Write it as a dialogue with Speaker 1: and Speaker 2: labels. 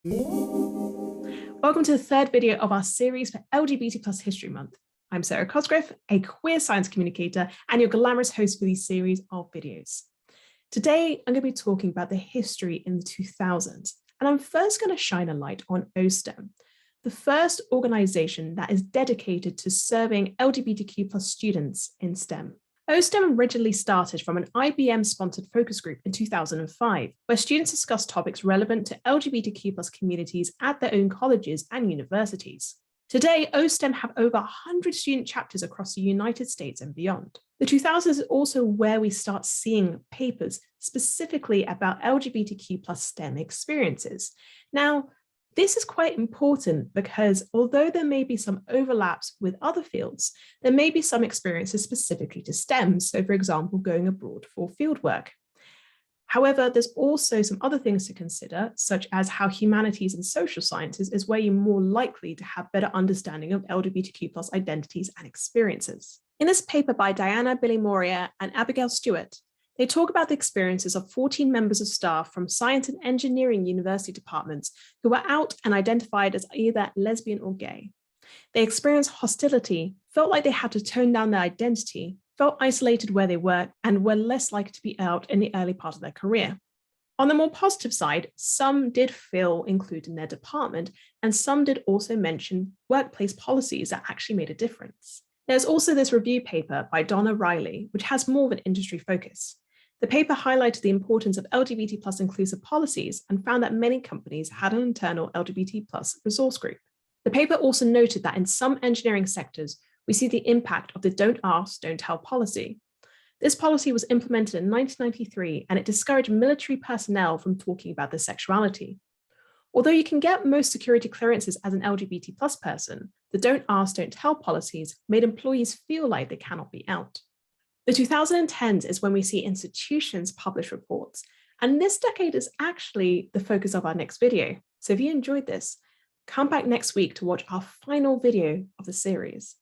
Speaker 1: Welcome to the third video of our series for LGBT+ History Month. I'm Sarah Cosgriff, a queer science communicator and your glamorous host for these series of videos. Today, I'm going to be talking about the history in the 2000s, and I'm first going to shine a light on OSTEM, the first organization that is dedicated to serving LGBTQ+ students in STEM. OSTEM originally started from an IBM-sponsored focus group in 2005, where students discussed topics relevant to LGBTQ+ communities at their own colleges and universities. Today, OSTEM have over 100 student chapters across the United States and beyond. The 2000s is also where we start seeing papers specifically about LGBTQ+ STEM experiences. Now, this is quite important because although there may be some overlaps with other fields, there may be some experiences specifically to STEM, so for example, going abroad for fieldwork. However, there's also some other things to consider, such as how humanities and social sciences is where you're more likely to have better understanding of LGBTQ+ identities and experiences. In this paper by Diana Billy-Moria and Abigail Stewart, they talk about the experiences of 14 members of staff from science and engineering university departments who were out and identified as either lesbian or gay. They experienced hostility, felt like they had to tone down their identity, felt isolated where they were, and were less likely to be out in the early part of their career. On the more positive side, some did feel included in their department, and some did also mention workplace policies that actually made a difference. There's also this review paper by Donna Riley, which has more of an industry focus. The paper highlighted the importance of LGBT+ inclusive policies and found that many companies had an internal LGBT+ resource group. The paper also noted that in some engineering sectors, we see the impact of the Don't Ask, Don't Tell policy. This policy was implemented in 1993, and it discouraged military personnel from talking about their sexuality. Although you can get most security clearances as an LGBT+ person, the Don't Ask, Don't Tell policies made employees feel like they cannot be out. The 2010s is when we see institutions publish reports, and this decade is actually the focus of our next video. So if you enjoyed this, come back next week to watch our final video of the series.